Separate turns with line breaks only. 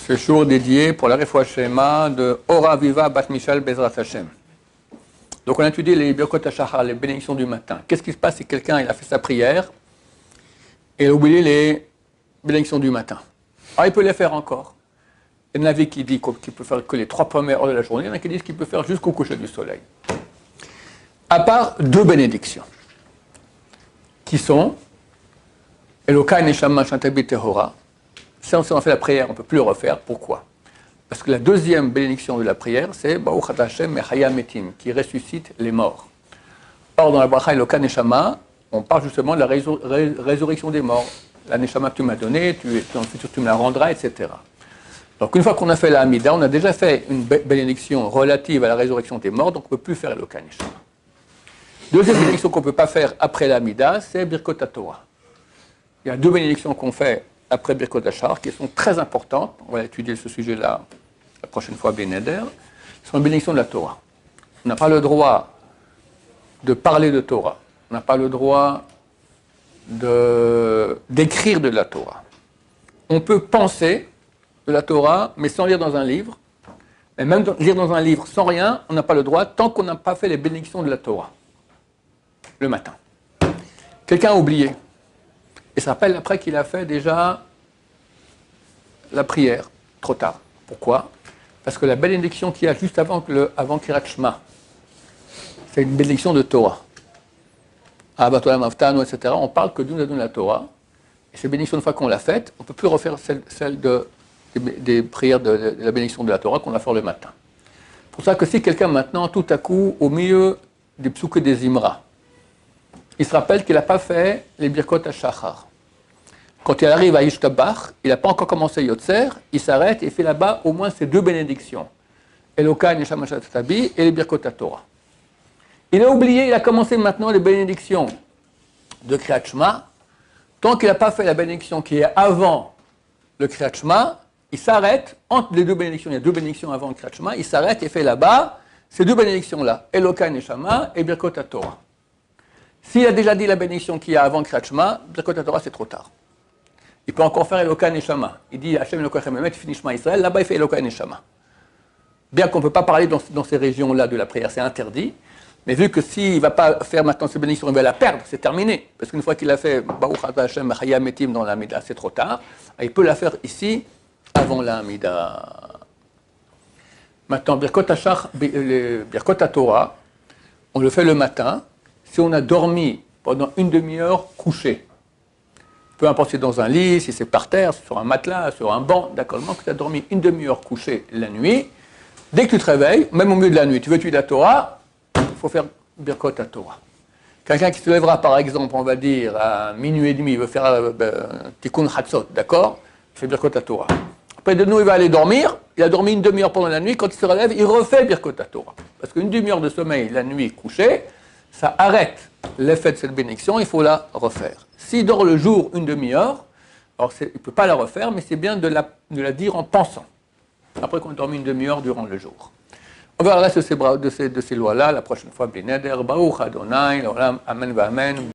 ce jour dédié pour la Refoua Shema de Ora Viva Bat Michal Bezrat Hashem. Donc on a étudié les Birkot HaShachar, les bénédictions du matin. Qu'est-ce qui se passe si quelqu'un il a fait sa prière et il a oublié les bénédictions du matin? Alors il peut les faire encore. Il y en a qui dit qu'il peut faire que les 3 premières heures de la journée, il y en a qui disent qu'il peut faire jusqu'au coucher du soleil. À part 2 bénédictions, qui sont Elokai Neshama Shantabi Tehora. Si on a fait la prière, on ne peut plus le refaire. Pourquoi? Parce que la deuxième bénédiction de la prière, c'est Baruch Ata Hashem Mechaya Metim, qui ressuscite les morts. Or, dans la bracha Elokai Neshama, on parle justement de la résurrection des morts. La Neshama que tu m'as donnée, dans le futur tu me la rendras, etc. Donc une fois qu'on a fait la Hamida, on a déjà fait une bénédiction relative à la résurrection des morts, donc on ne peut plus faire Elokai Neshama. Deuxième bénédiction qu'on ne peut pas faire après la Hamida, c'est Birkot HaTorah. Il y a 2 bénédictions qu'on fait après Birkot HaShachar, qui sont très importantes. On va étudier ce sujet-là la prochaine fois, Ben Neder. Ce sont les bénédictions de la Torah. On n'a pas le droit de parler de Torah. On n'a pas le droit d'écrire de la Torah. On peut penser de la Torah, mais sans lire dans un livre. Et même lire dans un livre sans rien, on n'a pas le droit tant qu'on n'a pas fait les bénédictions de la Torah. Le matin. Quelqu'un a oublié. Et ça rappelle après qu'il a fait déjà la prière, trop tard. Pourquoi? Parce que la bénédiction qu'il y a juste avant Kirat Shema, c'est une bénédiction de Torah. Abatolam Avtanu, etc. On parle que Dieu nous a donné la Torah. Et ces bénédictions, une fois qu'on l'a faite, on ne peut plus refaire celle des prières de la bénédiction de la Torah qu'on va faire le matin. C'est pour ça que si quelqu'un maintenant, tout à coup, au milieu des psuks et des imra, il se rappelle qu'il n'a pas fait les Birkot HaShachar. Quand il arrive à Ishtabach, il n'a pas encore commencé Yotzer, il s'arrête et fait là-bas au moins ces 2 bénédictions. Elokai Neshama Shantabi et les Birkot HaTorah. Il a oublié, il a commencé maintenant les bénédictions de Kriyat Shema. Tant qu'il n'a pas fait la bénédiction qui est avant le Kriyat Shema, il s'arrête entre les 2 bénédictions. Il y a 2 bénédictions avant le Kriyat Shema, il s'arrête et fait là-bas ces 2 bénédictions-là, Elokai Neshama et Birkot HaTorah. S'il a déjà dit la bénédiction qu'il y a avant Kriyat Shema, Birkot HaTorah, c'est trop tard. Il peut encore faire Elokai Neshama. Il dit Hashem Elokai Chememet, il finit Shema Israël, là-bas il fait Elokai Neshama. Bien qu'on ne peut pas parler dans ces régions-là de la prière, c'est interdit. Mais vu que s'il ne va pas faire maintenant cette bénédiction, il va la perdre, c'est terminé. Parce qu'une fois qu'il a fait Baruch Ata Hashem Mechaya Metim dans la Hamida, c'est trop tard. Il peut la faire ici, avant la Hamida. Maintenant, Birkot HaTorah, on le fait le matin. Si on a dormi pendant une demi-heure couché, peu importe si c'est dans un lit, si c'est par terre, sur un matelas, sur un banc, d'accord, que tu as dormi une demi-heure couché la nuit, dès que tu te réveilles, même au milieu de la nuit, tu veux étudier la Torah, il faut faire Birkot HaTorah. Quelqu'un qui se lèvera, par exemple, on va dire, à minuit et demi, il veut faire Tikkun Chatzot, d'accord, il fait Birkot HaTorah. Après, de nouveau, il va aller dormir, il a dormi une demi-heure pendant la nuit, quand il se relève, il refait Birkot HaTorah. Parce qu'une demi-heure de sommeil la nuit couché, ça arrête l'effet de cette bénédiction, il faut la refaire. S'il dort le jour une demi-heure, alors il ne peut pas la refaire, mais c'est bien de la dire en pensant, après qu'on a dormi une demi-heure durant le jour. On verra le reste de ces lois-là la prochaine fois. Baruch Adonai, l'olam, amen, amen.